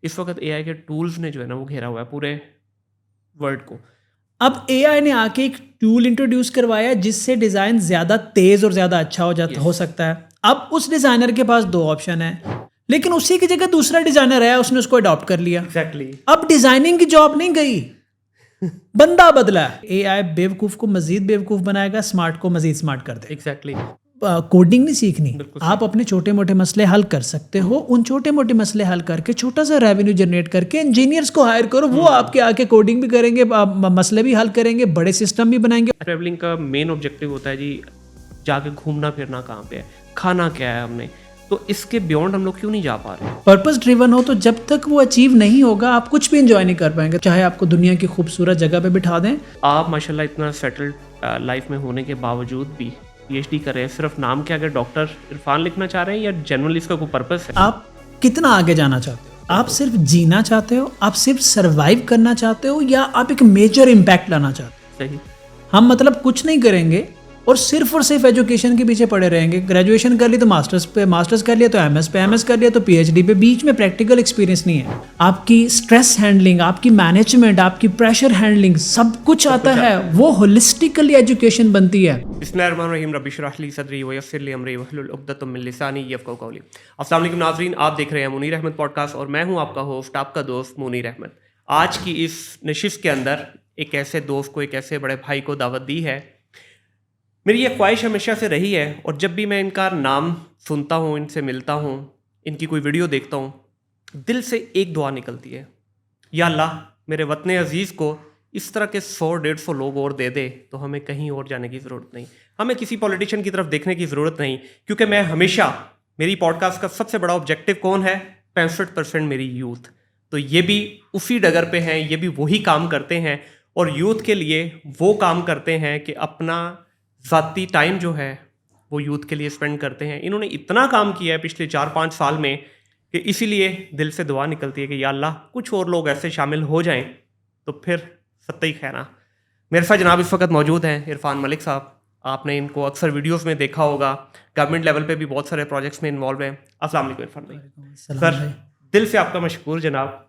इस वक्त एआई के टूल्स ने जो है ना वो घेरा हुआ है पूरे वर्ल्ड को। अब एआई ने आके एक टूल इंट्रोड्यूस करवाया जिससे डिज़ाइन ज़्यादा तेज़ और ज़्यादा अच्छा हो सकता है। अब उस डिज़ाइनर के पास 2 ऑप्शन है, लेकिन उसी की जगह दूसरा डिज़ाइनर है, उसने उसको अडॉप्ट कर लिया। एग्जैक्टली। अब डिज़ाइनिंग की जॉब नहीं गई, बंदा बदला। एआई बेवकूफ़ को मज़ीद बेवकूफ़ बनाएगा, स्मार्ट को मज़ीद स्मार्ट कर देगा। एग्जैक्टली। कोडिंग नहीं सीखनी, बिल्कुल आप अपने छोटे मोटे मसले हल कर सकते हो। उन छोटे मोटे मसले हल करके छोटा सा रेवेन्यू जनरेट करके इंजीनियर्स को हायर करो, वो आपके आके कोडिंग भी करेंगे, मसले भी हल करेंगे, बड़े सिस्टम भी बनाएंगे। ट्रैवलिंग का मेन ऑब्जेक्टिव होता है जी जाके घूमना फिरना कहाँ पे है, खाना क्या है हमने, तो इसके बियॉन्ड हम लोग क्यों नहीं जा पा रहे? पर्पस ड्रिवन हो तो जब तक वो अचीव नहीं होगा आप कुछ भी इंजॉय नहीं कर पाएंगे, चाहे आपको दुनिया की खूबसूरत जगह पे बिठा दें। आप माशाल्लाह इतना सेटल्ड लाइफ में होने के बावजूद भी पीएचडी कर रहे हैं, सिर्फ नाम के आगे डॉक्टर इरफान लिखना चाह रहे हैं या जनरली इसका कोई पर्पस है? आप कितना आगे जाना चाहते हो? आप सिर्फ जीना चाहते हो, आप सिर्फ सरवाइव करना चाहते हो, या आप एक मेजर इम्पैक्ट लाना चाहते हो? सही। हम मतलब कुछ नहीं करेंगे और सिर्फ एजुकेशन के पीछे पड़े रहेंगे। ग्रेजुएशन कर ली तो मास्टर्स कर लिया तो एमएस कर लिया तो पीएचडी पे, बीच में प्रैक्टिकल एक्सपीरियंस नहीं है। आपकी स्ट्रेस हैंडलिंग, आपकी मैनेजमेंट, आपकी प्रेशर हैंडलिंग सब कुछ आता है, वो होलिस्टिकली एजुकेशन बनती है। बिस्मिल्लाहिर्रहमानिर्रहीम, रब्बि इश्रह ली सदरी व यस्सिर ली अमरी वहलुल उक़दतम मिन लिसानी यफ़क़हू क़ौली। अस्सलाम वालेकुम नाज़रीन, आप देख रहे हैं मुनीर अहमद पॉडकास्ट और मैं हूं आपका होस्ट, आपका दोस्त मुनीर अहमद। आज की इस नशिस्त के अंदर एक ऐसे दोस्त को, एक ऐसे बड़े भाई को दावत दी है। मेरी ये ख्वाहिश हमेशा से रही है और जब भी मैं इनका नाम सुनता हूँ, इनसे मिलता हूँ, इनकी कोई वीडियो देखता हूँ, दिल से एक दुआ निकलती है, या अल्लाह मेरे वतन अज़ीज़ को इस तरह के 100-150 लोग और दे दे तो हमें कहीं और जाने की ज़रूरत नहीं, हमें किसी पॉलिटिशियन की तरफ देखने की ज़रूरत नहीं। क्योंकि मैं हमेशा, मेरी पॉडकास्ट का सबसे बड़ा ऑब्जेक्टिव कौन है? 65% मेरी यूथ। तो ये भी उसी डगर पे हैं, ये भी वही काम करते हैं और यूथ के लिए वो काम करते हैं कि अपना ज़ाती टाइम जो है वो यूथ के लिए स्पेंड करते हैं। इन्होंने इतना काम किया है पिछले 4-5 साल में कि इसीलिए दिल से दुआ निकलती है कि या अल्लाह कुछ और लोग ऐसे शामिल हो जाएं तो फिर सत्ता खैरा। मेरे साथ जनाब इस वक्त मौजूद हैं इरफान मलिक साहब। आपने इनको अक्सर वीडियोस में देखा होगा, गवर्नमेंट लेवल पे भी बहुत सारे प्रोजेक्ट्स में इन्वॉल्व हैं। अस्सलाम वालेकुम इरफान भाई। सर दिल से आपका मशकूर जनाब।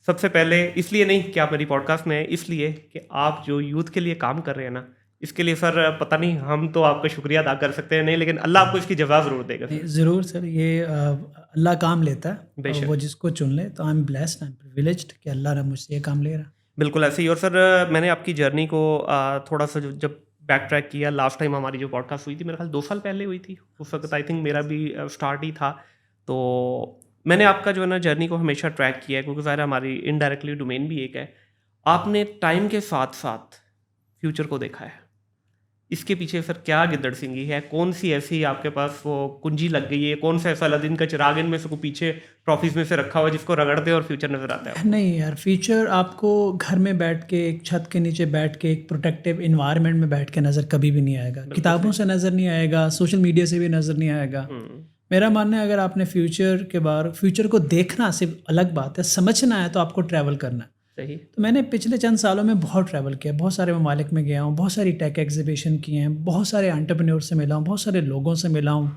सबसे पहले इसलिए नहीं कि आप मेरी पॉडकास्ट में हैं, इसलिए कि आप जो यूथ के लिए काम कर रहे हैं ना, इसके लिए सर पता नहीं हम तो आपका शुक्रिया अदा कर सकते हैं नहीं, लेकिन अल्लाह आपको इसकी जवाब ज़रूर देगा। ज़रूर सर, ये अल्लाह काम लेता है, वो जिसको चुन ले। तो I am blessed, I am privileged कि अल्लाह ने मुझसे ये काम ले रहा। बिल्कुल ऐसे ही। और सर मैंने आपकी जर्नी को थोड़ा सा जब बैक ट्रैक किया, लास्ट टाइम हमारी जो पॉडकास्ट हुई थी मेरे ख्याल 2 साल पहले हुई थी, उस वक्त आई थिंक मेरा भी स्टार्ट ही था। तो मैंने आपका जो है ना जर्नी को हमेशा ट्रैक किया है क्योंकि ज़ाहिर हमारी इनडायरेक्टली डोमेन भी एक है। आपने टाइम के साथ साथ फ्यूचर को देखा है, इसके पीछे सर क्या गिद्दड़ सिंगी है? कौन सी ऐसी आपके पास वो कुंजी लग गई है? कौन सा ऐसा अलादीन का चिराग इनमें से को पीछे ट्रॉफीज में से रखा हुआ है जिसको रगड़ते और फ्यूचर नजर आता है? नहीं यार, फ्यूचर आपको घर में बैठ के, एक छत के नीचे बैठ के, एक प्रोटेक्टिव इन्वायरमेंट में बैठ के नज़र कभी भी नहीं आएगा। किताबों से नज़र नहीं आएगा, सोशल मीडिया से भी नज़र नहीं आएगा। मेरा मानना है अगर आपने फ्यूचर को देखना सिर्फ अलग बात है, समझना है तो आपको ट्रैवल करना है। सही। तो मैंने पिछले चंद सालों में बहुत ट्रैवल किया, बहुत सारे ममालिक में गया हूँ, बहुत सारी टेक एग्जीबिशन किए हैं, बहुत सारे एंटरप्रेन्योर से मिला हूँ, बहुत सारे लोगों से मिला हूँ।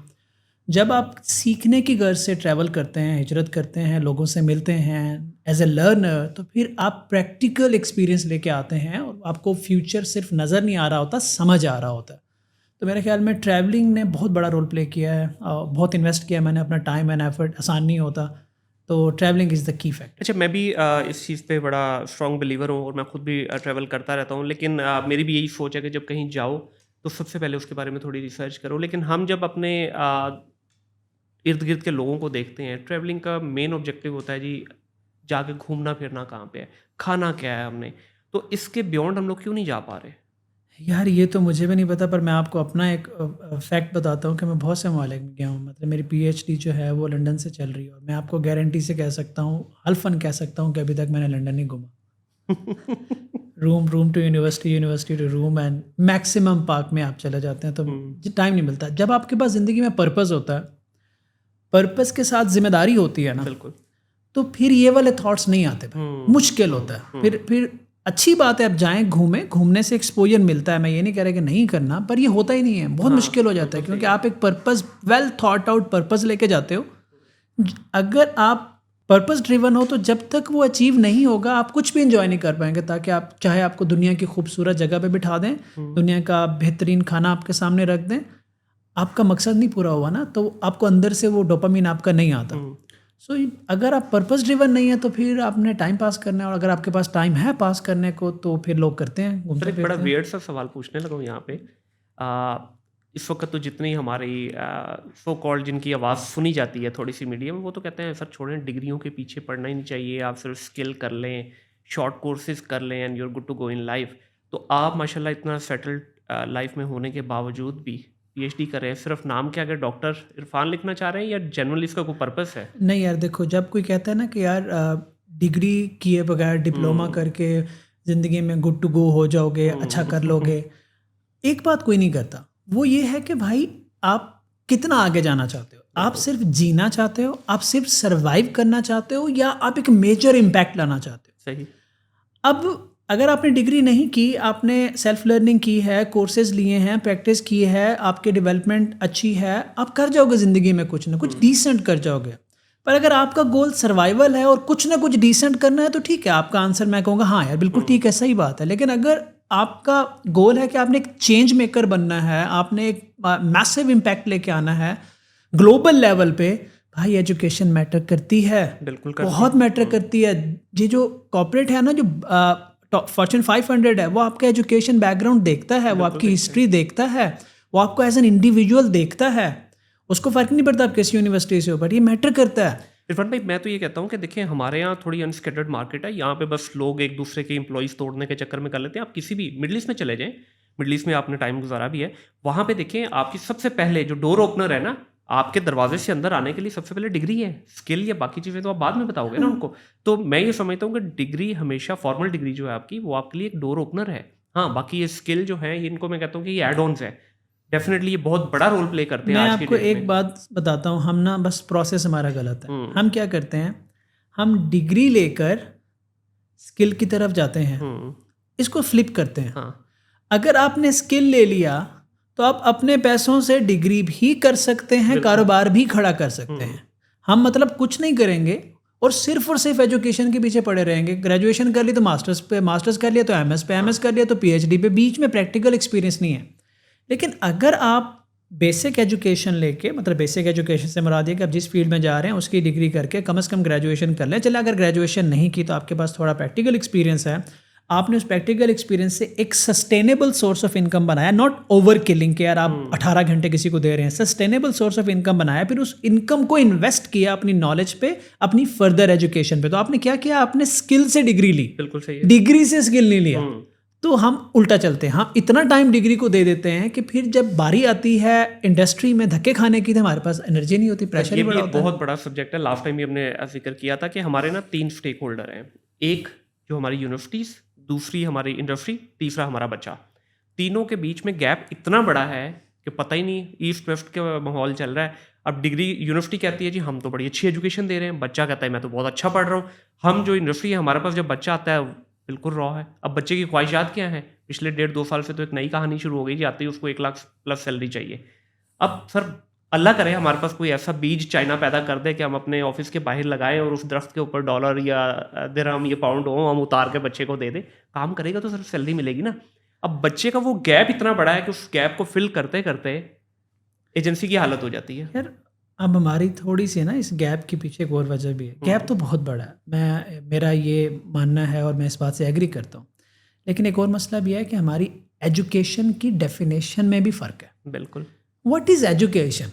जब आप सीखने की गर्ज से ट्रैवल करते हैं, हिजरत करते हैं, लोगों से मिलते हैं एज ए लर्नर, तो फिर आप प्रैक्टिकल एक्सपीरियंस लेके आते हैं और आपको फ्यूचर सिर्फ नज़र नहीं आ रहा होता, समझ आ रहा होता है। तो मेरे ख्याल में ट्रैवलिंग ने बहुत बड़ा रोल प्ले किया है, बहुत इन्वेस्ट किया मैंने अपना टाइम एंड एफर्ट। आसान नहीं होता, तो travelling is the key factor. अच्छा, मैं भी इस चीज़ पे बड़ा स्ट्रॉन्ग बिलीवर हूँ और मैं खुद भी ट्रैवल करता रहता हूँ, लेकिन मेरी भी यही सोच है कि जब कहीं जाओ तो सबसे पहले उसके बारे में थोड़ी रिसर्च करो। लेकिन हम जब अपने इर्द गिर्द के लोगों को देखते हैं, ट्रैवलिंग का मेन ऑब्जेक्टिव होता है जी जाके घूमना फिरना कहाँ पे है, खाना क्या है हमने, तो इसके बियॉन्ड हम लोग क्यों नहीं जा पा रहे? यार ये तो मुझे भी नहीं पता, पर मैं आपको अपना एक फैक्ट बताता हूँ कि मैं बहुत से ममालिक में गया हूँ। मतलब मेरी पीएचडी जो है वो लंदन से चल रही है और मैं आपको गारंटी से कह सकता हूँ, हल्फन कह सकता हूँ कि अभी तक मैंने लंदन नहीं घूमा। Room to university to room, and maximum park में आप चले जाते हैं तो टाइम नहीं मिलता। जब आपके पास ज़िंदगी में पर्पस होता है, पर्पस के साथ जिम्मेदारी होती है ना, बिल्कुल, तो फिर ये वाले थॉट्स नहीं आते भाई। मुश्किल होता है। फिर अच्छी बात है आप जाएं, घूमने से एक्सपोजर मिलता है, मैं ये नहीं कह रहा कि नहीं करना, पर ये होता ही नहीं है, बहुत मुश्किल हो जाता है क्योंकि आप एक purpose, well thought out purpose लेके जाते हो। अगर आप पर्पस ड्रिवन हो तो जब तक वो अचीव नहीं होगा आप कुछ भी इंजॉय नहीं कर पाएंगे। ताकि आप चाहे आपको दुनिया की खूबसूरत जगह पे बिठा दें, दुनिया का बेहतरीन खाना आपके सामने रख दें, आपका मकसद नहीं पूरा हुआ ना, तो आपको अंदर से वो डोपामिन आपका नहीं आता। सो अगर आप पर्पस ड्रिवन नहीं है तो फिर आपने टाइम पास करना है, और अगर आपके पास टाइम है पास करने को तो फिर लोग करते हैं, घूमते एक बड़ा फिरते हैं। वियर्ड सा सवाल पूछने लगा हूँ यहाँ पे। इस वक्त तो जितनी हमारी सो कॉल्ड जिनकी आवाज़ सुनी जाती है थोड़ी सी मीडिया में, वो तो कहते हैं सर छोड़ें, डिग्रियों के पीछे पढ़ना ही नहीं चाहिए, आप सिर्फ स्किल कर लें, शॉर्ट कोर्सेज कर लें and you are good to go in life. तो आप माशाल्लाह इतना सेटल्ड लाइफ में होने के बावजूद भी पीएचडी कर रहे हैं, सिर्फ नाम के आगे डॉक्टर इरफान लिखना चाह रहे हैं या जनरली इसका कोई पर्पस है? नहीं यार देखो, जब कोई कहता है ना कि यार डिग्री किए बगैर डिप्लोमा करके ज़िंदगी में गुड टू गो हो जाओगे, अच्छा कर लोगे, एक बात कोई नहीं करता, वो ये है कि भाई आप कितना आगे जाना चाहते हो। आप सिर्फ जीना चाहते हो, आप सिर्फ सरवाइव करना चाहते हो, या आप एक मेजर इम्पैक्ट लाना चाहते हो। सही। अब अगर आपने डिग्री नहीं की, आपने सेल्फ लर्निंग की है, कोर्सेज लिए हैं, प्रैक्टिस की है, आपकी डेवलपमेंट अच्छी है, आप कर जाओगे ज़िंदगी में कुछ ना कुछ डिसेंट कर जाओगे। पर अगर आपका गोल सर्वाइवल है और कुछ ना कुछ डिसेंट करना है तो ठीक है, आपका आंसर मैं कहूँगा हाँ यार बिल्कुल ठीक है, सही बात है। लेकिन अगर आपका गोल है कि आपने एक चेंज मेकर बनना है, आपने एक मैसिव इम्पैक्ट लेके आना है ग्लोबल लेवल पे, भाई एजुकेशन मैटर करती है, बिल्कुल बहुत मैटर करती है। ये जो कॉर्पोरेट है ना, जो फॉर्च्यून 500 है, वो आपका एजुकेशन बैकग्राउंड देखता है, वो आपकी हिस्ट्री देखता है, वो आपको एज एन इंडिविजुअल देखता है, उसको फ़र्क नहीं पड़ता आप किस यूनिवर्सिटी से हो, बट ये मैटर करता है। इरफान भाई, मैं तो ये कहता हूँ कि देखिए हमारे यहाँ थोड़ी अनस्कैटर्ड मार्केट है, यहाँ पे बस लोग एक दूसरे के एम्प्लॉइज़ तोड़ने के चक्कर में कर लेते हैं। आप किसी भी मिडिल ईस्ट में चले जाएं, मिडिल ईस्ट में आपने टाइम गुजारा भी है, वहाँ पे देखें आपकी सबसे पहले जो डोर ओपनर है ना, आपके दरवाजे से अंदर आने के लिए सबसे पहले डिग्री है। स्किल या बाकी चीज़ें तो आप बाद में बताओगे ना उनको। तो मैं ये समझता हूँ कि डिग्री हमेशा, फॉर्मल डिग्री जो है आपकी, वो आपके लिए एक डोर ओपनर है। हाँ, बाकी ये स्किल जो है इनको मैं कहता हूँ कि ये एड ऑन्स है, डेफिनेटली ये बहुत बड़ा रोल प्ले करते हैं। मैं आज की आपको डेट एक में बात बताता हूँ, हम ना बस प्रोसेस हमारा गलत है। हम क्या करते हैं, हम डिग्री लेकर स्किल की तरफ जाते हैं, इसको फ्लिप करते हैं। हाँ, अगर आपने स्किल ले लिया तो आप अपने पैसों से डिग्री भी कर सकते हैं, कारोबार भी खड़ा कर सकते हैं। हम मतलब कुछ नहीं करेंगे और सिर्फ एजुकेशन के पीछे पड़े रहेंगे। ग्रेजुएशन कर ली तो मास्टर्स पे, मास्टर्स कर लिया तो एमएस पे, एमएस कर लिया तो पीएचडी पे, बीच में प्रैक्टिकल एक्सपीरियंस नहीं है। लेकिन अगर आप बेसिक एजुकेशन लेके, मतलब बेसिक एजुकेशन से मुराद है कि आप जिस फील्ड में जा रहे हैं उसकी डिग्री करके कम से कम ग्रेजुएशन कर लें। चले अगर ग्रेजुएशन नहीं की तो आपके पास थोड़ा प्रैक्टिकल एक्सपीरियंस है, आपने उस प्रैक्टिकल एक्सपीरियंस से एक सस्टेनेबल सोर्स ऑफ इनकम बनाया, नॉट ओवर किलिंग के यार आप 18 घंटे किसी को दे रहे हैं, सस्टेनेबल सोर्स ऑफ इनकम बनाया, फिर उस इनकम को इन्वेस्ट किया अपनी नॉलेज पे, अपनी फर्दर एजुकेशन पे। तो आपने क्या किया, आपने स्किल से डिग्री ली, बिल्कुल सही है। डिग्री से स्किल नहीं लिया। तो हम उल्टा चलते हैं, हम इतना टाइम डिग्री को दे देते हैं कि फिर जब बारी आती है इंडस्ट्री में धक्के खाने की तो हमारे पास एनर्जी नहीं होती, प्रेशर ही बड़ा होता है। बहुत बड़ा सब्जेक्ट है। लास्ट टाइम भी हमने जिक्र किया था कि हमारे ना 3 स्टेक होल्डर हैं, एक जो हमारी यूनिवर्सिटीज़, दूसरी हमारी इंडस्ट्री, तीसरा हमारा बच्चा। तीनों के बीच में गैप इतना बड़ा है कि पता ही नहीं, ईस्ट वेस्ट का माहौल चल रहा है। अब डिग्री यूनिवर्सिटी कहती है जी हम तो बड़ी अच्छी एजुकेशन दे रहे हैं, बच्चा कहता है मैं तो बहुत अच्छा पढ़ रहा हूँ। हम जो इंडस्ट्री है, हमारे पास जब बच्चा आता है बिल्कुल रॉ है। अब बच्चे की ख्वाहिशात क्या हैं, पिछले 1.5-2 साल से तो एक नई कहानी शुरू हो गई जी, आते ही उसको 1 लाख प्लस सैलरी चाहिए। अब सर अल्लाह करे हमारे पास कोई ऐसा बीज चाइना पैदा कर दे कि हम अपने ऑफिस के बाहर लगाएं और उस दरख्त के ऊपर डॉलर या दिरहम या पाउंड हो, हम उतार के बच्चे को दे दें, काम करेगा तो सर सैलरी मिलेगी ना। अब बच्चे का वो गैप इतना बड़ा है कि उस गैप को फिल करते करते एजेंसी की हालत हो जाती है। यार अब हमारी थोड़ी सी ना इस गैप के पीछे एक और वजह भी है। गैप तो बहुत बड़ा है, मेरा ये मानना है और मैं इस बात से एग्री करता हूँ, लेकिन एक और मसला भी है कि हमारी एजुकेशन की डेफिनेशन में भी फ़र्क है। बिल्कुल। What is education?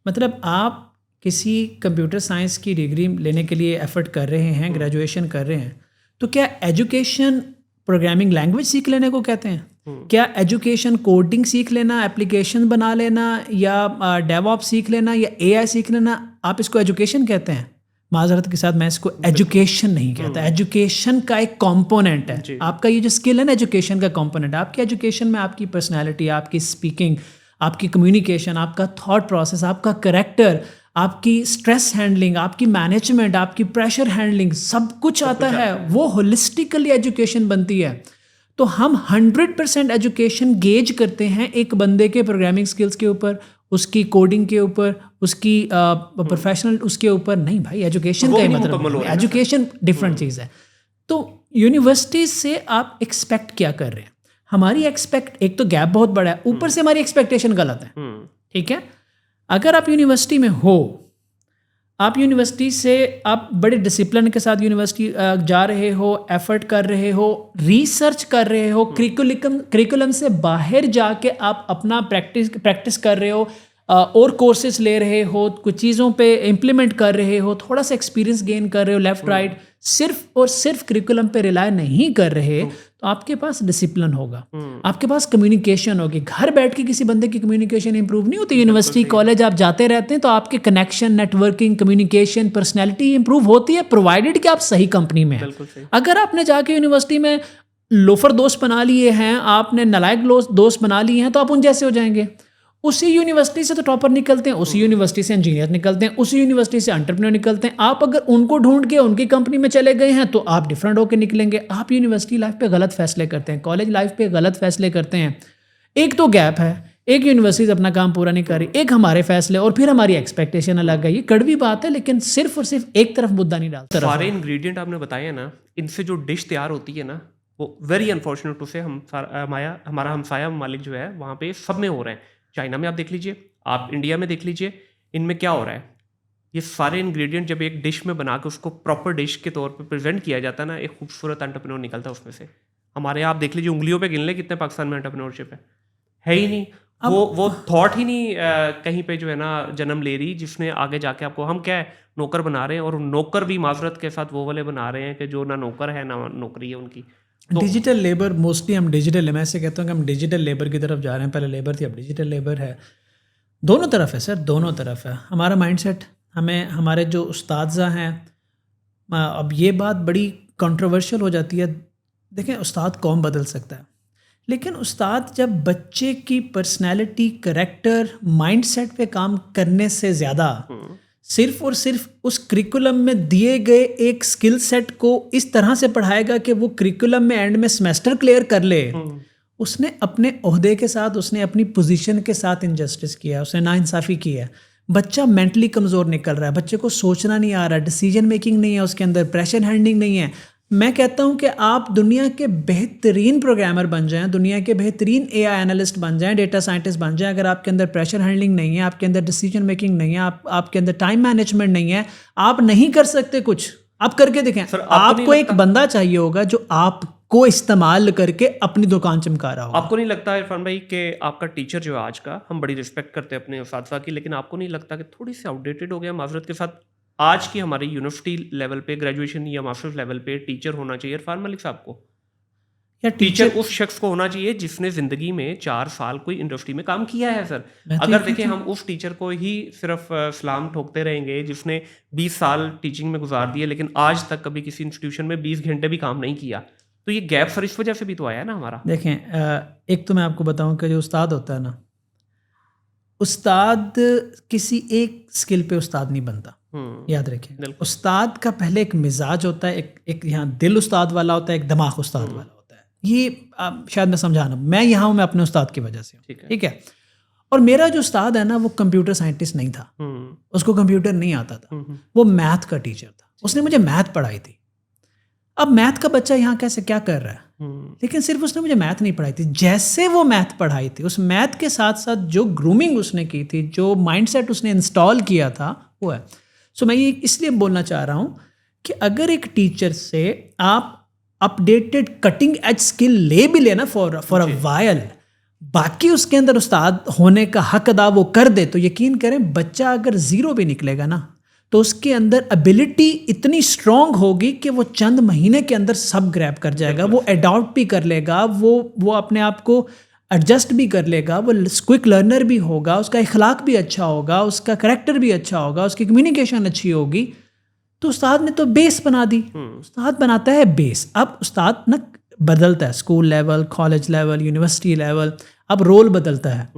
मतलब आप किसी कंप्यूटर साइंस की डिग्री लेने के लिए एफर्ट कर रहे हैं, ग्रेजुएशन कर रहे हैं, तो क्या एजुकेशन प्रोग्रामिंग लैंग्वेज सीख लेने को कहते हैं? क्या एजुकेशन कोडिंग सीख लेना, एप्लीकेशन बना लेना, या डेवऑप्स सीख लेना, या एआई सीख लेना, आप इसको एजुकेशन कहते हैं? माजरत के साथ मैं इसको एजुकेशन नहीं कहता। एजुकेशन का एक कंपोनेंट है, आपका ये जो स्किल है ना, एजुकेशन का कंपोनेंट है। आपकी एजुकेशन में आपकी पर्सनैलिटी, आपकी स्पीकिंग, आपकी कम्युनिकेशन, आपका थॉट प्रोसेस, आपका करेक्टर, आपकी स्ट्रेस हैंडलिंग, आपकी मैनेजमेंट, आपकी प्रेशर हैंडलिंग, सब कुछ आता है। वो होलिस्टिकली एजुकेशन बनती है। तो हम 100% एजुकेशन गेज करते हैं एक बंदे के प्रोग्रामिंग स्किल्स के ऊपर, उसकी कोडिंग के ऊपर, उसकी प्रोफेशनल उसके ऊपर नहीं भाई, एजुकेशन का ही मतलब, एजुकेशन डिफरेंट चीज़ है। तो यूनिवर्सिटी से आप एक्सपेक्ट क्या कर रहे हैं? हमारी एक तो गैप बहुत बड़ा है, ऊपर से हमारी एक्सपेक्टेशन गलत है। ठीक है, अगर आप यूनिवर्सिटी में हो, आप यूनिवर्सिटी से आप बड़े डिसिप्लिन के साथ यूनिवर्सिटी जा रहे हो, एफर्ट कर रहे हो, रिसर्च कर रहे हो, करिकुलम से बाहर जाके आप अपना प्रैक्टिस कर रहे हो, और कोर्सेज ले रहे हो, कुछ चीज़ों पे इम्प्लीमेंट कर रहे हो, थोड़ा सा एक्सपीरियंस गेन कर रहे हो, लेफ्ट राइट, सिर्फ और सिर्फ करिकुलम पे रिलाय नहीं कर रहे, तो आपके पास डिसिप्लिन होगा, आपके पास कम्युनिकेशन होगी। घर बैठ के किसी बंदे की कम्युनिकेशन इंप्रूव नहीं होती। यूनिवर्सिटी कॉलेज आप जाते रहते हैं तो आपके connection, networking, communication, personality improve होती है, प्रोवाइडेड कि आप सही कंपनी में हैं। अगर आपने जाके यूनिवर्सिटी में लोफर दोस्त बना लिए हैं, आपने नालायक दोस्त बना लिए हैं, तो आप उन जैसे हो जाएंगे। उसी यूनिवर्सिटी से तो टॉपर निकलते हैं, उसी यूनिवर्सिटी से इंजीनियर निकलते हैं, उसी यूनिवर्सिटी से एंटरप्रेन्योर निकलते हैं। आप अगर उनको ढूंढ के उनकी कंपनी में चले गए हैं तो आप डिफरेंट होकर निकलेंगे। आप यूनिवर्सिटी लाइफ पे गलत फैसले करते हैं, कॉलेज लाइफ पे गलत फैसले करते हैं। एक तो गैप है, एक यूनिवर्सिटी अपना काम पूरा नहीं कर रही, एक हमारे फैसले और फिर हमारी एक्सपेक्टेशन अलग है। ये कड़वी बात है, लेकिन सिर्फ और सिर्फ एक तरफ मुद्दा नहीं डालता। सारे इंग्रेडिएंट आपने बताए हैं ना, इनसे जो डिश तैयार होती है ना, वो वेरी अनफॉर्चुनेट टू से हमारा हमसाया ममालिक जो है वहाँ पे सब में हो रहे हैं। चाइना में आप देख लीजिए, आप इंडिया में देख लीजिए, इनमें क्या हो रहा है। ये सारे इंग्रेडिएंट जब एक डिश में बना के उसको प्रॉपर डिश के तौर पे प्रेजेंट किया जाता है ना, एक खूबसूरत एंटरप्रेन्योर निकलता है उसमें से। हमारे यहाँ आप देख लीजिए, उंगलियों पे गिन ले कितने पाकिस्तान में एंटरप्रेन्योरशिप है ही नहीं। वो थॉट ही नहीं कहीं पे जो है ना जन्म ले रही, जिसने आगे जाके आपको, हम क्या है नौकर बना रहे हैं, और नौकर भी माजरत के साथ वो वाले बना रहे हैं कि जो ना नौकर है ना नौकरी है उनकी। डिजिटल लेबर, मोस्टली हम डिजिटल, मैं ऐसे कहता हूँ कि हम डिजिटल लेबर की तरफ जा रहे हैं। पहले लेबर थी, अब डिजिटल लेबर है। दोनों तरफ है सर, दोनों तरफ है। हमारा माइंडसेट, हमारे जो उस्तादज़ा हैं, अब ये बात बड़ी कंट्रोवर्शियल हो जाती है। देखें, उस्ताद कौन बदल सकता है, लेकिन उस्ताद जब बच्चे की पर्सनैलिटी, करैक्टर, माइंडसेट पे काम करने से ज़्यादा सिर्फ और सिर्फ उस करिकुलम में दिए गए एक स्किल सेट को इस तरह से पढ़ाएगा कि वो करिकुलम में एंड में सेमेस्टर क्लियर कर ले, उसने अपने ओहदे के साथ, उसने अपनी पोजीशन के साथ इनजस्टिस किया, उसने नाइंसाफ़ी की है। बच्चा मेंटली कमज़ोर निकल रहा है, बच्चे को सोचना नहीं आ रहा, डिसीजन मेकिंग नहीं है उसके अंदर, प्रेशर हैंडलिंग नहीं है। मैं कहता हूं कि आप दुनिया के बेहतरीन प्रोग्रामर बन जाएं, दुनिया के बेहतरीन एआई एनालिस्ट बन जाएं, डेटा साइंटिस्ट बन जाएं, अगर आपके अंदर प्रेशर हैंडलिंग नहीं है, आपके अंदर डिसीजन मेकिंग नहीं है, आपके अंदर टाइम मैनेजमेंट नहीं है, आप नहीं कर सकते कुछ। आप करके देखें। आपको एक बंदा चाहिए होगा जो आपको इस्तेमाल करके अपनी दुकान चमका रहा हो। आपको नहीं लगता इरफान भाई कि आपका टीचर जो है आज का, हम बड़ी रिस्पेक्ट करते हैं अपने उस्ताद की, लेकिन आपको नहीं लगता कि थोड़ी सी आउटडेटेड हो गया माजरत के साथ? आज की हमारी यूनिवर्सिटी लेवल पे, ग्रेजुएशन या मास्टर्स लेवल पे टीचर होना चाहिए इरफान मलिक साहब को, या टीचर उस शख्स को होना चाहिए जिसने ज़िंदगी में 4 साल कोई इंडस्ट्री में काम किया है सर। अगर देखें, हम उस टीचर को ही सिर्फ सलाम ठोकते रहेंगे जिसने 20 साल टीचिंग में गुजार दिए, लेकिन आज तक कभी किसी इंस्टीट्यूशन में 20 घंटे भी काम नहीं किया, तो ये गैप सर इस वजह से भी तो आया ना हमारा। देखें, एक तो मैं आपको बताऊं कि जो उस्ताद होता है ना, उस्ताद किसी एक स्किल पे उस्ताद नहीं बनता। याद रखें, उस्ताद का पहले एक मिजाज होता है, एक यहाँ दिल उस्ताद वाला होता है, एक दिमाग उस्ताद वाला होता है। ये शायद मैं समझाना, मैं यहाँ हूँ, मैं अपने उस्ताद की वजह से हूँ, ठीक है। और मेरा जो उस्ताद है ना, वो कंप्यूटर साइंटिस्ट नहीं था, उसको कंप्यूटर नहीं आता था, वो मैथ का टीचर था, उसने मुझे मैथ पढ़ाई थी। अब मैथ का बच्चा यहाँ कैसे क्या कर रहा है, लेकिन सिर्फ उसने मुझे मैथ नहीं पढ़ाई थी, जैसे वो मैथ पढ़ाई थी, उस मैथ के साथ साथ जो ग्रूमिंग उसने की थी, जो माइंडसेट उसने इंस्टॉल किया था, वो है। सो मैं ये इसलिए बोलना चाह रहा हूँ कि अगर एक टीचर से आप अपडेटेड कटिंग एज स्किल ले भी लेना फॉर अ वाइल, बाकी उसके अंदर उस्ताद होने का हक अदा वो कर दे, तो यकीन करें बच्चा अगर ज़ीरो भी निकलेगा ना, तो उसके अंदर एबिलिटी इतनी स्ट्रॉन्ग होगी कि वो चंद महीने के अंदर सब ग्रैब कर जाएगा, वो अडॉप्ट भी कर लेगा, वो अपने आप को एडजस्ट भी कर लेगा, वो क्विक लर्नर भी होगा, उसका इखलाक भी अच्छा होगा, उसका करैक्टर भी अच्छा होगा, उसकी कम्युनिकेशन अच्छी होगी। तो उस्ताद ने तो बेस बना दी, उस्ताद बनाता है बेस। अब उस्ताद ना बदलता है, school level, college level, university level, अब रोल बदलता है।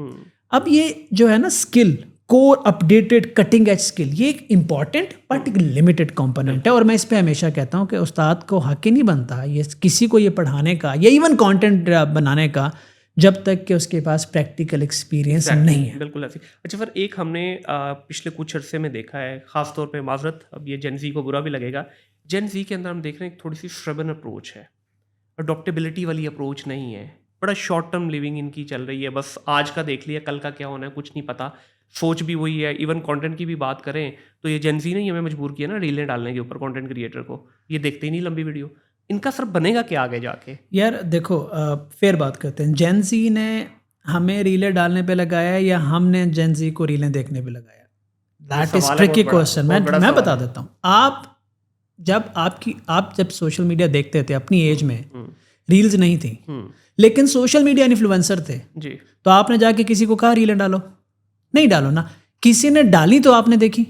अब ये जो है ना skill, core updated cutting edge skill, ये एक इम्पॉर्टेंट बट एक लिमिटेड कंपोनेंट है। और मैं इस पे हमेशा कहता हूँ कि उस्ताद को हक ही नहीं बनता ये किसी को ये पढ़ाने का या इवन कंटेंट बनाने का जब तक कि उसके पास प्रैक्टिकल एक्सपीरियंस नहीं है। बिल्कुल ऐसे। अच्छा सर, एक हमने पिछले कुछ अरसे में देखा है, ख़ास तौर पे माजरत, अब ये जेन ज़ी को बुरा भी लगेगा, जेन ज़ी के अंदर हम देख रहे हैं थोड़ी सी स्ट्रबन अप्रोच है, अडॉप्टेबिलिटी वाली अप्रोच नहीं है, बड़ा शॉर्ट टर्म लिविंग इनकी चल रही है, बस आज का देख लिया, कल का क्या होना है कुछ नहीं पता, सोच भी वही है। इवन कंटेंट की भी बात करें तो ये जेन ज़ी ने ही हमें मजबूर किया ना रीलें डालने के ऊपर, कंटेंट क्रिएटर को, ये देखते ही नहीं लंबी वीडियो। इनका सर बनेगा क्या आगे जाके? यार देखो, फेयर बात करते हैं, जेन ज़ी ने हमें रीलें डालने पे लगाया या हमने जेन ज़ी को रीलें देखने पे लगाया? दैट इज सवाल है ट्रिकी बहुत बड़ा, क्वेश्चन। बहुत बड़ा मैं सवाल बता है। देता हूँ। आप जब सोशल मीडिया देखते थे अपनी एज में, रील्स नहीं थी, लेकिन सोशल मीडिया इन्फ्लुएंसर थे, जी। तो आपने जाके किसी को कहा रीलें डालो? नहीं डालो ना। किसी ने डाली तो आपने देखी।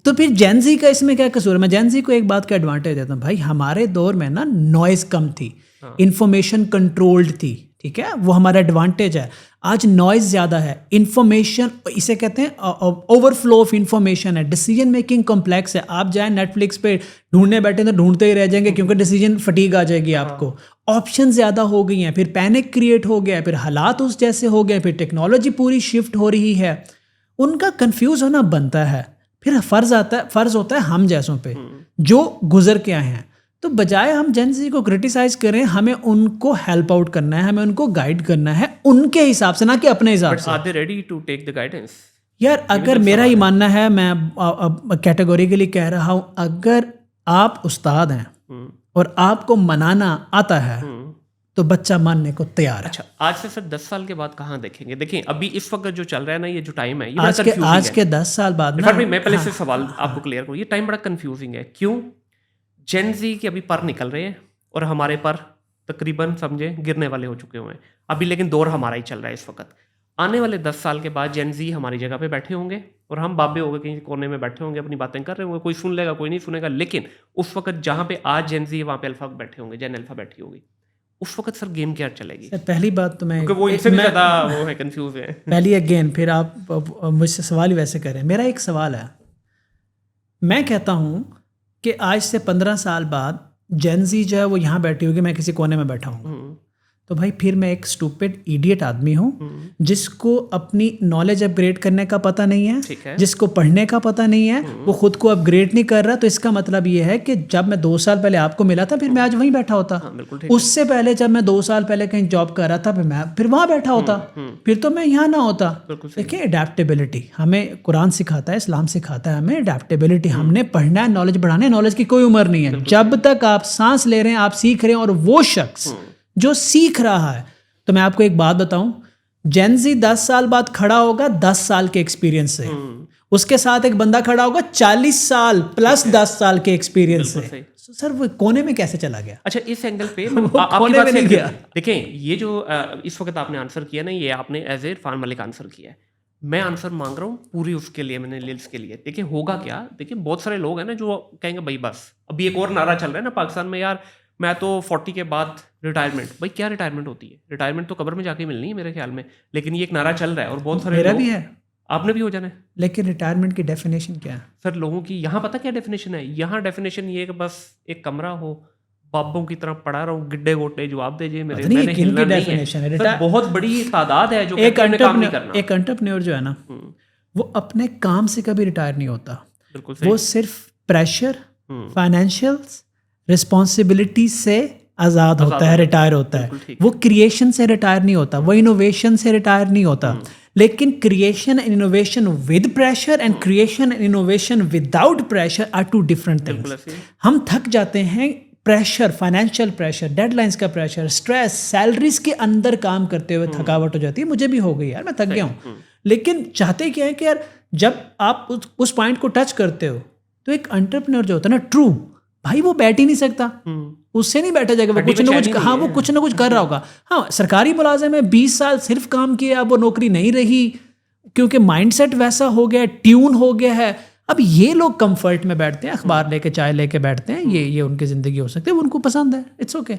तो फिर जेन ज़ी का इसमें क्या कसूर है? मैं जेन ज़ी को एक बात का एडवांटेज देता हूँ, भाई हमारे दौर में ना नॉइज कम थी, इंफॉर्मेशन कंट्रोल्ड थी, ठीक है, वो हमारा एडवांटेज है। आज नॉइज ज़्यादा है, इंफॉर्मेशन, इसे कहते हैं ओवरफ्लो ऑफ इंफॉर्मेशन है, डिसीजन मेकिंग कॉम्प्लेक्स है। आप जाए नेटफ्लिक्स पे ढूंढने बैठे तो ढूंढते ही रह जाएंगे, क्योंकि डिसीजन फटीग आ जाएगी आपको। ऑप्शन ज़्यादा हो गई हैं, फिर पैनिक क्रिएट हो गया, फिर हालात उस जैसे हो गए, फिर टेक्नोलॉजी पूरी शिफ्ट हो रही है, उनका कंफ्यूज होना बनता है। फिर फर्ज होता है हम जैसों पे जो गुजर के आए हैं। तो बजाय हम जेन ज़ी को क्रिटिसाइज करें, हमें उनको हेल्प आउट करना है, हमें उनको गाइड करना है उनके हिसाब से, ना कि अपने हिसाब से। Are they ready to take the guidance? यार अगर मेरा ही मानना है, मैं कैटेगोरिकली कह रहा हूँ, अगर आप उस्ताद हैं और आपको मनाना आता है तो बच्चा मानने को तैयार है। अच्छा, आज से सर 10 साल के बाद कहाँ देखेंगे? देखिए अभी इस वक्त जो चल रहा है ना, ये जो टाइम है, ये बड़ा आज confusing के 10 साल बाद ना, मैं पहले से सवाल आपको क्लियर करूँ, ये टाइम बड़ा कंफ्यूजिंग है। क्यों? जेन ज़ी के अभी पर निकल रहे हैं और हमारे पर तकरीबन समझे गिरने वाले हो चुके हुए हैं अभी, लेकिन दौर हमारा ही चल रहा है इस वक्त। आने वाले 10 साल के बाद जेन ज़ी हमारी जगह पे बैठे होंगे और हम बाबे हो गए कहीं कोने में बैठे होंगे, अपनी बातें कर रहे होंगे, कोई सुन लेगा कोई नहीं सुनेगा, लेकिन उस वक्त जहाँ पे आज जेन ज़ी है वहाँ पे अल्फा बैठे होंगे, जेन अल्फा बैठी होगी, उस वक्त सर गेम क्या चलेगी? पहली बात तो मैं, क्योंकि वो इनसे भी ज़्यादा वो है, कंफ्यूज है। पहली अगेन, फिर आप मुझसे सवाल ही वैसे करें। मेरा एक सवाल है, मैं कहता हूँ कि आज से 15 साल बाद जेन ज़ी जो है वो यहाँ बैठी होगी, मैं किसी कोने में बैठा हूँ, तो भाई फिर मैं एक स्टूपिड इडियट आदमी हूँ जिसको अपनी नॉलेज अपग्रेड करने का पता नहीं है, जिसको पढ़ने का पता नहीं है, वो खुद को अपग्रेड नहीं कर रहा। तो इसका मतलब ये है कि जब मैं 2 साल पहले आपको मिला था, फिर मैं आज वहीं बैठा होता। उससे पहले जब मैं 2 साल पहले कहीं जॉब कर रहा था, फिर वहाँ बैठा होता, फिर तो मैं यहाँ ना होता। देखिए, अडेप्टेबिलिटी हमें कुरान सिखाता है, इस्लाम सिखाता है हमें अडेप्टेबिलिटी। हमने पढ़ना है, नॉलेज बढ़ाना है, नॉलेज की कोई उम्र नहीं है। जब तक आप सांस ले रहे हैं, आप सीख रहे हैं, और वो शख्स जो सीख रहा है, तो मैं आपको एक बात बताऊं, जेन ज़ी 10 साल बाद खड़ा होगा 10 साल के एक्सपीरियंस से, उसके साथ एक बंदा खड़ा होगा 40 साल प्लस 10 साल के एक्सपीरियंस से। सर वो कोने में कैसे चला गया? अच्छा, इस एंगल पे कोने में नहीं गया। देखें, ये जो इस वक्त आपने आंसर किया ना, ये आपने as a Irfan Malik answer किया है। मैं आंसर मांग रहा हूँ पूरी उसके लिए, मैंने लिल्स के लिए। देखिए होगा क्या, देखिए बहुत सारे लोग हैं ना जो कहेंगे भाई बस, अभी एक और नारा चल रहा है ना पाकिस्तान में, यार मैं तो 40 के बाद रिटायरमेंट। भाई क्या रिटायरमेंट होती है? रिटायरमेंट तो कब्र में जाके मिलनी है मेरे ख्याल में, लेकिन ये एक नारा चल रहा है और बहुत सारे मेरा भी है, आपने भी हो जाना है। लेकिन रिटायरमेंट की डेफिनेशन क्या है सर? लोगों की यहाँ पता क्या डेफिनेशन है? यहाँ डेफिनेशन ये कि बस एक कमरा हो, बाबों की तरह पड़ा रहूं, गिड्डे गोटे जवाब दीजिए मेरे, मैंने हिलना नहीं है। सर बहुत बड़ी तादाद है जो एक एंटरप्रेन्योर जो है ना, वो अपने काम से कभी रिटायर नहीं होता। वो सिर्फ प्रेशर, फाइनेंशियल रिस्पॉन्सिबिलिटी से आज़ाद होता है, रिटायर होता है। वो क्रिएशन से रिटायर नहीं होता, वो इनोवेशन से रिटायर नहीं होता। लेकिन creation and innovation with pressure and creation and innovation without pressure are 2 different things. हम थक जाते हैं, प्रेशर, फाइनेंशियल प्रेशर, डेडलाइंस का प्रेशर, स्ट्रेस, सैलरीज के अंदर काम करते हुए थकावट हो जाती है। मुझे भी हो गई यार, मैं थक गया हूँ। लेकिन चाहते क्या है कि यार जब आप उस पॉइंट को टच करते हो, तो एक एंटरप्रेन्योर जो होता है ना, ट्रू भाई, वो बैठ ही नहीं सकता, उससे नहीं बैठा जाएगा। वो कुछ ना कुछ, हाँ वो कुछ ना कुछ कर रहा होगा। हाँ, सरकारी मुलाजिम है, 20 साल सिर्फ काम किया, अब वो नौकरी नहीं रही क्योंकि माइंडसेट वैसा हो गया, ट्यून हो गया है। अब ये लोग कंफर्ट में बैठते हैं, अखबार लेके, चाय लेके बैठते हैं, ये उनकी ज़िंदगी हो सकती है, वो उनको पसंद है, इट्स ओके।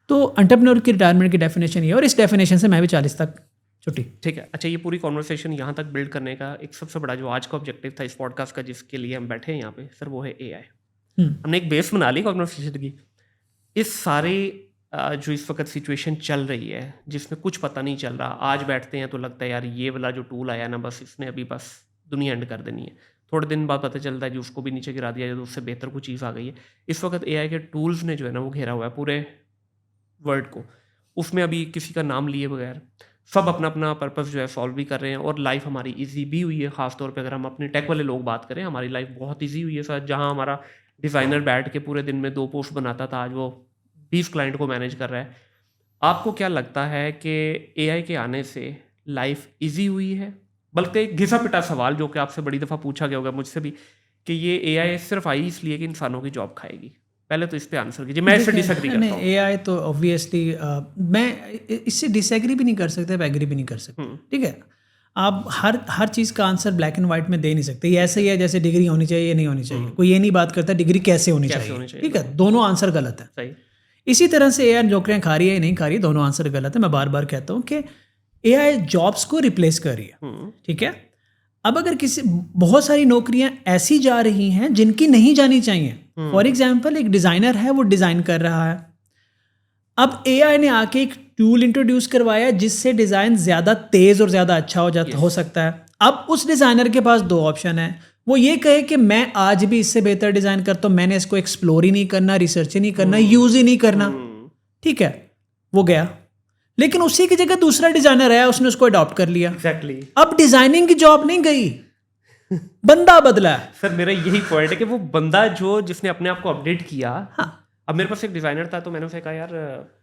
तो एंटरप्रेन्योर की रिटायरमेंट की डेफिनेशन ये, और इस डेफिनेशन से मैं भी 40 तक छुट्टी। ठीक है। अच्छा, ये पूरी कॉन्वर्सेशन यहाँ तक बिल्ड करने का एक सबसे बड़ा जो आज का ऑब्जेक्टिव था इस पॉडकास्ट का, जिसके लिए हम बैठे हैं यहाँ पे, सर वो है AI। हमने एक बेस बना ली कॉन्वर्सेशन की। इस सारे जो इस वक्त सिचुएशन चल रही है जिसमें कुछ पता नहीं चल रहा, आज बैठते हैं तो लगता है यार ये वाला जो टूल आया ना बस इसने अभी बस दुनिया एंड कर देनी है, थोड़े दिन बाद पता चलता है कि उसको भी नीचे गिरा दिया जाए तो उससे बेहतर कोई चीज़ आ गई है। इस वक्त एआई के टूल्स ने जो है ना वो घेरा हुआ है पूरे वर्ल्ड को, उसमें अभी किसी का नाम लिए बगैर सब अपना अपना पर्पस जो है सॉल्व भी कर रहे हैं और लाइफ हमारी इजी भी हुई है। ख़ासतौर पे अगर हम अपने टेक वाले लोग बात करें, हमारी लाइफ बहुत इजी हुई है सर। जहाँ हमारा डिज़ाइनर बैठ के पूरे दिन में 2 पोस्ट बनाता था, आज वो 20 क्लाइंट को मैनेज कर रहा है। आपको क्या लगता है कि एआई के आने से लाइफ इजी हुई है? बल्कि एक घिसा पिटा सवाल जो कि आपसे बड़ी दफ़ा पूछा गया होगा मुझसे भी, कि ये एआई सिर्फ आई इसलिए कि इंसानों की जॉब खाएगी। पहले तो इस पे आंसर कीजिए, मैं इससे डिसएग्री करता हूँ। एआई तो ऑब्वियसली मैं इससे डिसएग्री भी नहीं कर सकते, एग्री भी नहीं कर सकते। ठीक है, आप हर चीज़ का आंसर ब्लैक एंड वाइट में दे नहीं सकते। ये ऐसे ही है जैसे डिग्री होनी चाहिए या नहीं होनी चाहिए, कोई ये नहीं बात करता डिग्री कैसे होनी चाहिए। ठीक है, दोनों आंसर गलत है। सही। इसी तरह से एआई नौकरियां खा रही है या नहीं खा रही है, दोनों आंसर गलत है। मैं बार बार कहता हूँ कि एआई जॉब्स को रिप्लेस कर रही है। ठीक है, अब अगर बहुत सारी नौकरियां ऐसी जा रही हैं जिनकी नहीं जानी चाहिए। फॉर एग्जाम्पल, एक डिज़ाइनर है, वो डिज़ाइन कर रहा है, अब एआई ने आके एक टूल इंट्रोड्यूस करवाया जिससे डिज़ाइन ज़्यादा तेज़ और ज़्यादा अच्छा हो सकता है। अब उस डिज़ाइनर के पास 2 ऑप्शन है, वो ये कहे कि मैं आज भी इससे बेहतर डिज़ाइन करता हूँ, मैंने इसको एक्सप्लोर ही नहीं करना, रिसर्च ही नहीं करना, यूज़ ही नहीं करना। ठीक है, वो गया, लेकिन उसी की जगह दूसरा डिज़ाइनर आया, उसने उसको अडॉप्ट कर लिया। एग्जैक्टली। अब डिज़ाइनिंग की जॉब नहीं गई, बंदा बदला है। सर मेरा यही पॉइंट है कि वो बंदा जिसने अपने आप को अपडेट किया। हाँ। अब मेरे पास एक डिज़ाइनर था तो मैंने उसे कहा यार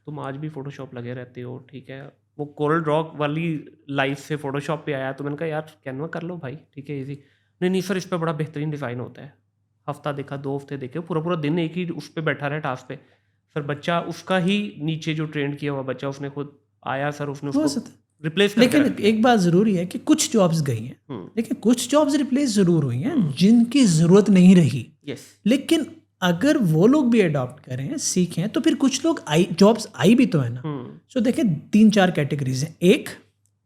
तुम आज भी फोटोशॉप लगे रहते हो, ठीक है, वो कोरल ड्रॉ वाली लाइफ से फोटोशॉप पे आया तो मैंने कहा यार कैनवा कर लो भाई, ठीक है, इजी। नहीं सर, इस पर बड़ा बेहतरीन डिज़ाइन होता है। हफ्ता देखा, 2 हफ्ते देखे, पूरा दिन एक ही उस पर बैठा रहा टास्क पे। सर बच्चा उसका ही नीचे जो ट्रेंड किया हुआ बच्चा, उसने खुद आया सर, उसने उसको रिप्लेस कर लेकिन एक बात ज़रूरी है कि कुछ जॉब्स गई हैं, लेकिन कुछ जॉब्स रिप्लेस ज़रूर हुई हैं जिनकी ज़रूरत नहीं रही। लेकिन अगर वो लोग भी अडॉप्ट करें, सीखें, तो फिर कुछ लोग जॉब्स आई भी तो है ना। सो देखें 3-4 कैटेगरीज हैं। एक,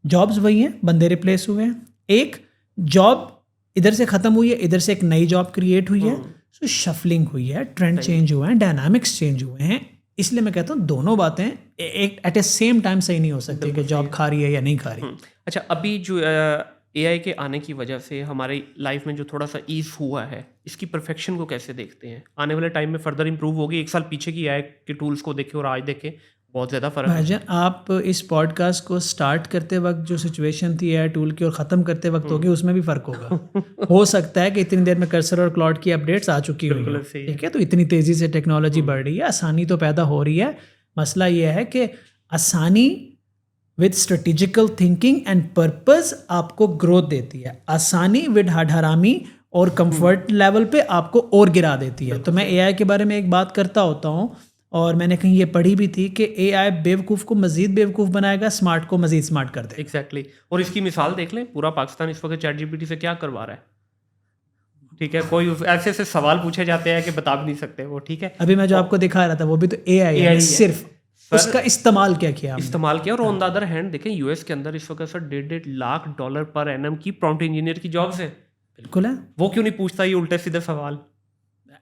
जॉब्स वही हैं, बंदे रिप्लेस हुए हैं। एक, जॉब इधर से ख़त्म हुई है, इधर से एक नई जॉब क्रिएट हुई है। सो शफलिंग हुई है, ट्रेंड चेंज हुए हैं, डायनामिक्स चेंज हुए हैं। इसलिए मैं कहता हूँ दोनों बातें एक एट ए सेम टाइम सही नहीं हो सकती कि जॉब खा रही है या नहीं खा रही। अच्छा, अभी जो एआई के आने की वजह से हमारी लाइफ में जो थोड़ा सा ईज हुआ है, इसकी परफेक्शन को कैसे देखते हैं? आने वाले टाइम में फर्दर इंप्रूव होगी? 1 साल पीछे की एआई के टूल्स को देखें और आज देखें, बहुत ज़्यादा फ़र्क है। भाईजान, आप इस पॉडकास्ट को स्टार्ट करते वक्त जो सिचुएशन थी एआई टूल की और ख़त्म करते वक्त होगी, उसमें भी फ़र्क होगा। हो सकता है कि इतनी देर में कर्सर और क्लाउड की अपडेट्स आ चुकी हुई हैं। ठीक है, तो इतनी तेज़ी से टेक्नोलॉजी बढ़ रही है, आसानी तो पैदा हो रही है। मसला ये है कि आसानी with strategical thinking and purpose आपको ग्रोथ देती है, आसानी विद हरामी और कंफर्ट लेवल पे आपको और गिरा देती है। तो मैं एआई के बारे में एक बात करता होता हूँ, और मैंने कहीं ये पढ़ी भी थी कि एआई बेवकूफ़ को मजीद बेवकूफ़ बनाएगा, स्मार्ट को मजीद स्मार्ट कर देगा। एग्जैक्टली। और इसकी मिसाल देख लें, पूरा पाकिस्तान इस वक्त चैटजीपीटी से क्या करवा रहा है। ठीक है, कोई ऐसे ऐसे सवाल पूछे जाते हैं कि बता भी नहीं सकते वो। ठीक है, अभी मैं जो आपको दिखा रहा था वो भी तो एआई है, सिर्फ उसका इस्तेमाल क्या किया, इस्तेमाल किया। और ऑन द अदर हैंड देखें, यूएस के अंदर इस वक्त सर $1.5 लाख पर एनम की प्रॉम्प्ट इंजीनियर की जॉब्स है। बिल्कुल है, वो क्यों नहीं पूछता ये उल्टे सीधे सवाल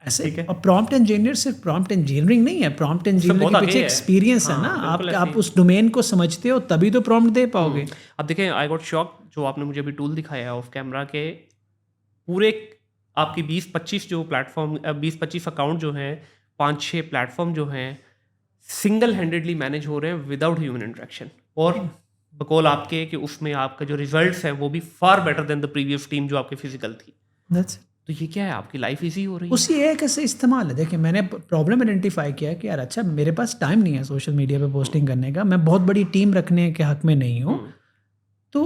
ऐसे। और प्रॉम्प्ट इंजीनियर सिर्फ प्रॉम्प्ट इंजीनियरिंग नहीं है, प्रॉम्प्ट इंजीनियरिंग के पीछे एक्सपीरियंस है ना। आप उस डोमेन को समझते हो तभी तो प्रॉम्प्ट दे पाओगे। अब देखें, आई गॉट शॉक जो आपने मुझे अभी टूल दिखाया है ऑफ कैमरा के, पूरे आपकी 20-25 जो प्लेटफॉर्म, 20-25 अकाउंट जो हैं, 5-6 प्लेटफॉर्म जो हैं, सिंगल हैंडेडली मैनेज हो रहे हैं विदाउट ह्यूमन इंटरेक्शन। और बकौल आपके कि उसमें आपका जो रिजल्ट्स हैं वो भी far better than the previous team जो आपकी फिजिकल थी। तो ये क्या है, आपकी लाइफ इजी हो रही है। उसी एक ऐसे इस्तेमाल है। देखिए, मैंने प्रॉब्लम आइडेंटिफाई किया कि यार अच्छा, मेरे पास टाइम नहीं है सोशल मीडिया पे पोस्टिंग करने का, मैं बहुत बड़ी टीम रखने के हक में नहीं हूँ, तो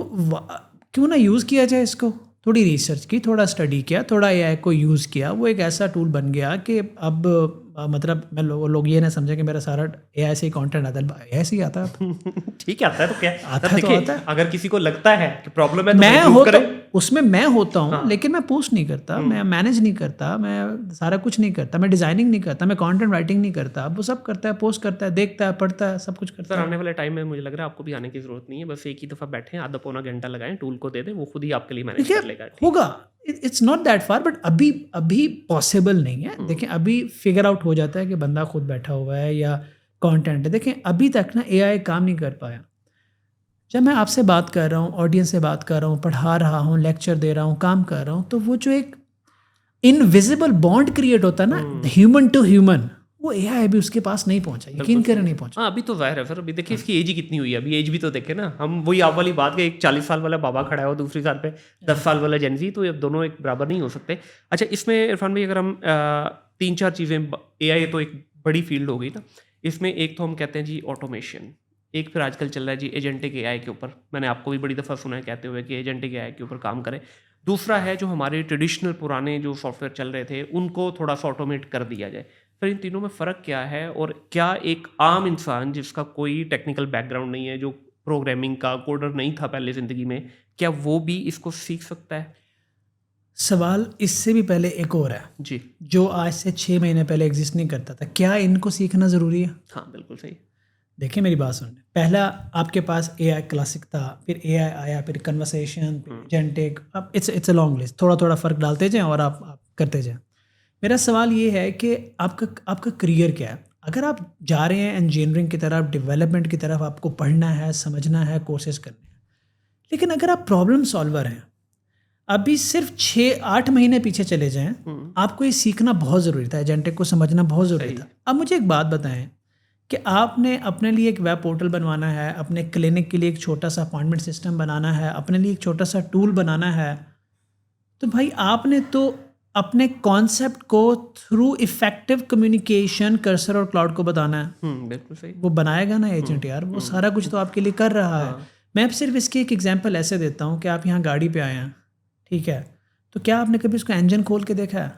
क्यों ना यूज़ किया जाए इसको। थोड़ी रिसर्च की, थोड़ा स्टडी किया, थोड़ा एआई को यूज़ किया, वो एक ऐसा टूल बन गया कि अब मतलब मैं लोग ये ना समझे कि मेरा सारा एआई से ही कंटेंट आता है। एआई से ही आता है। ठीक है, आता है तो क्या आता है, तो आता है। अगर किसी को लगता है कि प्रॉब्लम है तो मैं होता उसमें मैं होता हूँ। हाँ। लेकिन मैं पोस्ट नहीं करता, मैं मैनेज नहीं करता, मैं सारा कुछ नहीं करता, मैं डिजाइनिंग नहीं करता, मैं कंटेंट राइटिंग नहीं करता। वो सब करता है, पोस्ट करता है, देखता है, पढ़ता है, सब कुछ करता है। आने वाले टाइम में मुझे लग रहा है आपको भी आने की जरूरत नहीं है, बस एक ही दफ़ा बैठें, आधा पौना घंटा लगाएं, टूल को दे दें, वो खुद ही आपके लिए मैनेज कर लेगा। होगा, it's not that far, but अभी पॉसिबल नहीं है। देखिए, अभी फिगर आउट हो जाता है कि बंदा खुद बैठा हुआ है या कंटेंट है। देखें अभी तक ना एआई काम नहीं कर पाया। जब मैं आपसे बात कर रहा हूँ, ऑडियंस से बात कर रहा हूँ, पढ़ा रहा हूँ, लेक्चर दे रहा हूँ, काम कर रहा हूँ, तो वो जो एक इनविजिबल बॉन्ड क्रिएट होता है ना, ह्यूमन टू ह्यूमन, वो एआई अभी उसके पास नहीं पहुंचा, यकीन करें नहीं पहुंचा। हाँ, अभी तो जाहिर है फिर, अभी देखिए इसकी एज ही कितनी हुई है, अभी एज भी तो देखे ना हम, वही आप वाली बात के एक 40 साल वाला बाबा खड़ा है और दूसरी साल पे 10 साल वाला जेनजी, तो ये दोनों एक बराबर नहीं हो सकते। अच्छा, इसमें इरफान भाई अगर हम 3-4 चीज़ें, एआई तो एक बड़ी फील्ड हो गई ना, इसमें एक तो हम कहते हैं जी ऑटोमेशन, एक फिर आजकल चल रहा है जी एजेंटिक एआई के ऊपर, मैंने आपको भी बड़ी दफ़ा सुना है कहते हुए कि एजेंटिक एआई के ऊपर काम करें। दूसरा है जो हमारे ट्रेडिशनल पुराने जो सॉफ्टवेयर चल रहे थे उनको थोड़ा सा ऑटोमेट कर दिया जाए। फिर इन तीनों में फ़र्क क्या है, और क्या एक आम इंसान जिसका कोई टेक्निकल बैकग्राउंड नहीं है, जो प्रोग्रामिंग का कोडर नहीं था पहले ज़िंदगी में, क्या वो भी इसको सीख सकता है? सवाल इससे भी पहले एक और है जी, जो आज से 6 महीने पहले एग्जिस्ट नहीं करता था, क्या इनको सीखना ज़रूरी है? हाँ बिल्कुल सही। देखिए मेरी बात सुनिए, पहला आपके पास एआई क्लासिक था, फिर एआई आया, फिर कन्वर्सेशन, फिर एजेंटिक, अब इट्स अ लॉन्ग लिस्ट, थोड़ा थोड़ा फ़र्क डालते जाएं और आप करते जाएं। मेरा सवाल ये है कि आपका करियर क्या है? अगर आप जा रहे हैं इंजीनियरिंग की तरफ, डेवलपमेंट की तरफ, आपको पढ़ना है, समझना है, कोर्सेज करने हैं, लेकिन अगर आप प्रॉब्लम सॉल्वर हैं, अभी सिर्फ 6-8 महीने पीछे चले जाएं, आपको ये सीखना बहुत ज़रूरी था, एजेंटिक को समझना बहुत ज़रूरी था। अब मुझे एक बात बताएं कि आपने अपने लिए एक वेब पोर्टल बनवाना है, अपने क्लिनिक के लिए एक छोटा सा अपॉइंटमेंट सिस्टम बनाना है, अपने लिए एक छोटा सा टूल बनाना है, तो भाई आपने तो अपने कॉन्सेप्ट को थ्रू इफेक्टिव कम्युनिकेशन कर्सर और क्लाउड को बताना है। बिल्कुल सही। वो बनाएगा ना एजेंट यार, वो सारा कुछ तो आपके लिए कर रहा है। मैं अब सिर्फ इसकी एक एग्जांपल ऐसे देता हूँ कि आप यहाँ गाड़ी पे आए हैं, ठीक है, तो क्या आपने कभी उसका इंजन खोल के देखा है?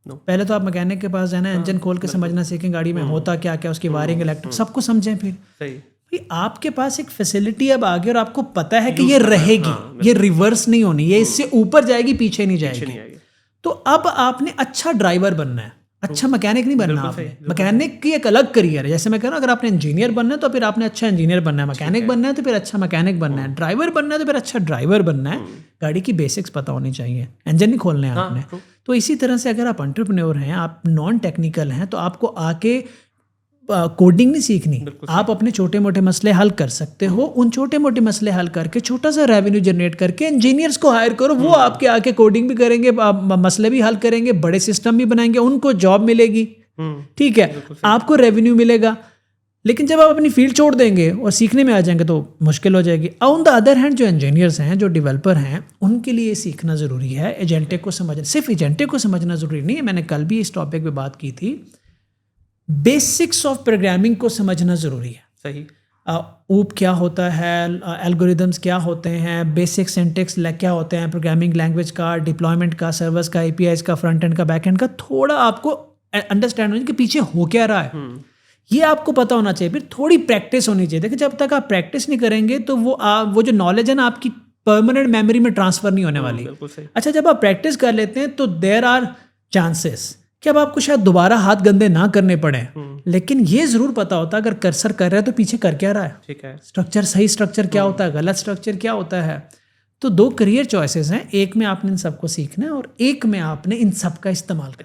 पहले तो आप मैकेनिक के पास जाना, इंजन खोल के समझना सीखें गाड़ी में होता क्या क्या, उसकी वायरिंग, इलेक्ट्रिक, सबको समझें। फिर सही भाई आपके पास एक फैसिलिटी अब आ गई और आपको पता है कि ये रहेगी, ये रिवर्स नहीं होनी, ये इससे ऊपर जाएगी, पीछे नहीं जाएगी। तो अब आपने अच्छा ड्राइवर बनना है, अच्छा मैकेनिक नहीं बनना आपने। मैकेनिक की एक अलग करियर है, जैसे मैं कह रहा हूँ अगर आपने इंजीनियर बनना है तो फिर आपने अच्छा इंजीनियर बनना है, मैकेनिक बनना है तो फिर अच्छा मैकेनिक बनना है, ड्राइवर बनना है तो फिर अच्छा ड्राइवर बनना है। गाड़ी की बेसिक्स पता होनी चाहिए, इंजन नहीं खोलने हैं आपने। तो इसी तरह से अगर आप एंटरप्रेन्योर हैं, आप नॉन टेक्निकल हैं, तो आपको आके कोडिंग नहीं सीखनी, आप अपने छोटे मोटे मसले हल कर सकते हो। उन छोटे मोटे मसले हल करके छोटा सा रेवेन्यू जनरेट करके इंजीनियर्स को हायर करो, वो आपके आके कोडिंग भी करेंगे, मसले भी हल करेंगे, बड़े सिस्टम भी बनाएंगे, उनको जॉब मिलेगी, ठीक है, आपको रेवेन्यू मिलेगा। लेकिन जब आप अपनी फील्ड छोड़ देंगे और सीखने में आ जाएंगे तो मुश्किल हो जाएगी। ऑन द अदर हैंड जो इंजीनियर्स हैं, जो डेवलपर हैं, उनके लिए सीखना ज़रूरी है, एजेंटिक को समझना। सिर्फ एजेंटिक को समझना ज़रूरी नहीं है, मैंने कल भी इस टॉपिक पे बात की थी, बेसिक्स ऑफ प्रोग्रामिंग को समझना ज़रूरी है। सही। ऊप क्या होता है, एल्गोरिदम्स क्या होते हैं, बेसिक सिंटेक्स क्या होते हैं प्रोग्रामिंग लैंग्वेज का, डिप्लॉयमेंट का, सर्वर्स का, एपीआईज का, फ्रंट एंड का, बैक एंड का, थोड़ा आपको अंडरस्टैंड होना कि पीछे हो क्या रहा है, ये आपको पता होना चाहिए। फिर थोड़ी प्रैक्टिस होनी चाहिए। देखिए जब तक आप प्रैक्टिस नहीं करेंगे तो वो जो नॉलेज है ना आपकी परमानेंट मेमोरी में ट्रांसफर नहीं होने वाली। अच्छा, जब आप प्रैक्टिस कर लेते हैं तो देयर आर चांसेस कि अब आपको शायद दोबारा हाथ गंदे ना करने पड़े, लेकिन ये जरूर पता होता अगर कर्सर कर रहा है तो पीछे कर क्या रहा है, ठीक है, स्ट्रक्चर, सही स्ट्रक्चर क्या होता है, गलत स्ट्रक्चर क्या होता है। तो 2 करियर चॉइसेस हैं, एक में आपने इन सबको सीखना है और एक में आपने इन सब का इस्तेमाल करना।